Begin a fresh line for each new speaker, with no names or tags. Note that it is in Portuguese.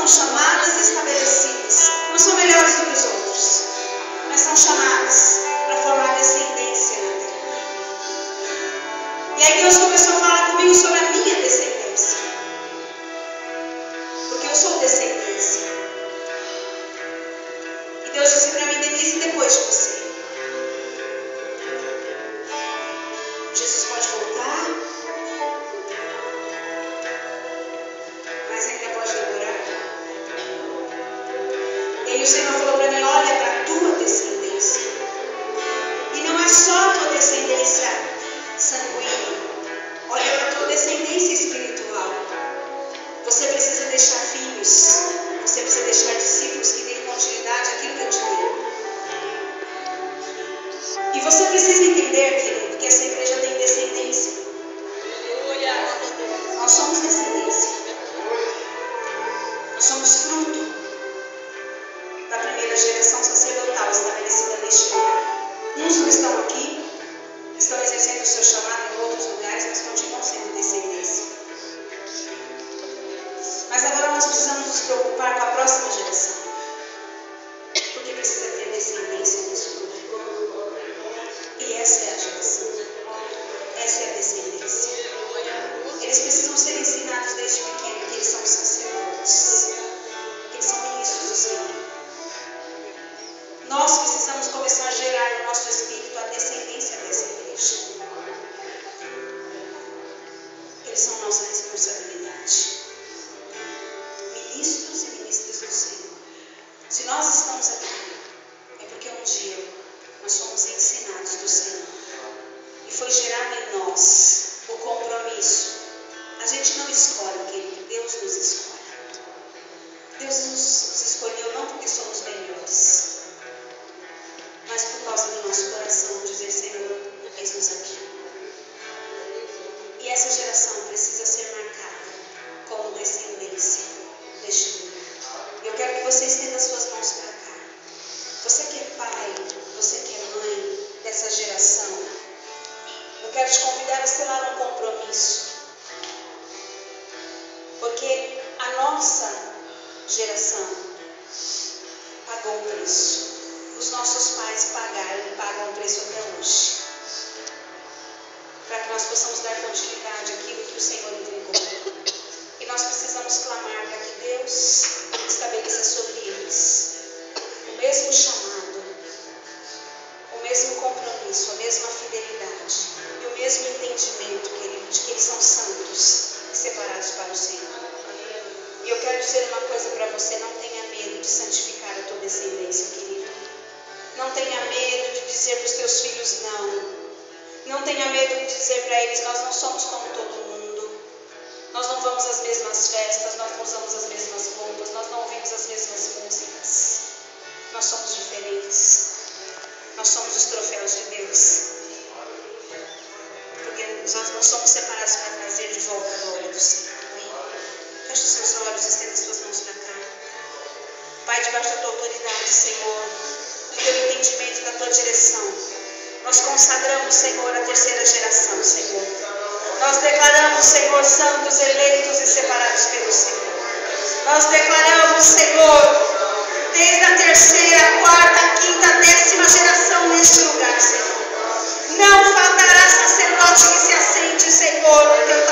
estão chamadas e estabelecidas. Não são melhores do que os outros, mas são chamadas para formar descendência na terra. E aí Deus começou a falar comigo sobre a minha descendência. Porque eu sou descendência. E Deus disse para mim: Denise, depois de você, Jesus pode voltar, mas ainda pode demorar. E aí o Senhor falou para mim: olha para a tua descendência. E não é só a tua descendência sanguínea. Olha para a tua descendência espiritual. Você precisa deixar filhos. Você precisa deixar discípulos que deem continuidade àquilo que eu te dei. E você precisa entender, querido, que essa igreja tem descendência. Nós somos descendência. Nós somos fruto da primeira geração sacerdotal estabelecida neste lugar. Uns não estão aqui, estão exercendo o seu chamado em outros lugares, mas continuam sendo descendência. Mas agora nós precisamos nos preocupar com a próxima geração. Porque precisa ter descendência nesse lugar. E essa é a geração. Essa é a descendência. Eles precisam ser ensinados desde pequeno que eles são sacerdotes. Que eles são ministros do Senhor. Nós precisamos começar a gerar no nosso espírito a descendência dessa igreja. Eles são nossa responsabilidade. Ministros e ministras do Senhor. Se nós estamos aqui, é porque um dia nós fomos ensinados do Senhor. E foi gerado em nós o compromisso. A gente não escolhe, querido, Deus nos escolhe. Deus nos escolheu não porque somos melhores, mas por causa do nosso coração, dizer: Senhor, eis-nos aqui. E essa geração precisa ser marcada como descendência deste lugar. Eu quero que você estenda as suas mãos para cá. Você que é pai, você que é mãe dessa geração, eu quero te convidar a selar um compromisso. Porque a nossa geração pagou um preço. Os nossos pais pagaram e pagam um preço até hoje. Para que nós possamos dar continuidade àquilo que o Senhor entregou. E nós precisamos clamar para que Deus estabeleça sobre eles o mesmo chamado, o mesmo compromisso, a mesma fidelidade e o mesmo entendimento, querido, de que eles são santos e separados para o Senhor. E eu quero dizer uma coisa para você: não tenha medo de santificar a tua descendência, querido. Não tenha medo de dizer para os teus filhos não. Não tenha medo de dizer para eles: nós não somos como todo mundo. Nós não vamos às mesmas festas, nós não usamos as mesmas roupas, nós não ouvimos as mesmas músicas. Nós somos diferentes. Nós somos os troféus de Deus. Porque nós não somos separados para trazer de volta a glória do Senhor. Feche os seus olhos, estenda as suas mãos para cá. Pai, debaixo da tua autoridade, Senhor, do teu entendimento, da tua direção, nós consagramos, Senhor, a terceira geração, Senhor. Nós declaramos, Senhor, santos, eleitos e separados pelo Senhor. Nós declaramos, Senhor, desde a terceira, a quarta, a quinta, a 10ª geração neste lugar, Senhor. Não faltará sacerdote que se assente, Senhor, no teu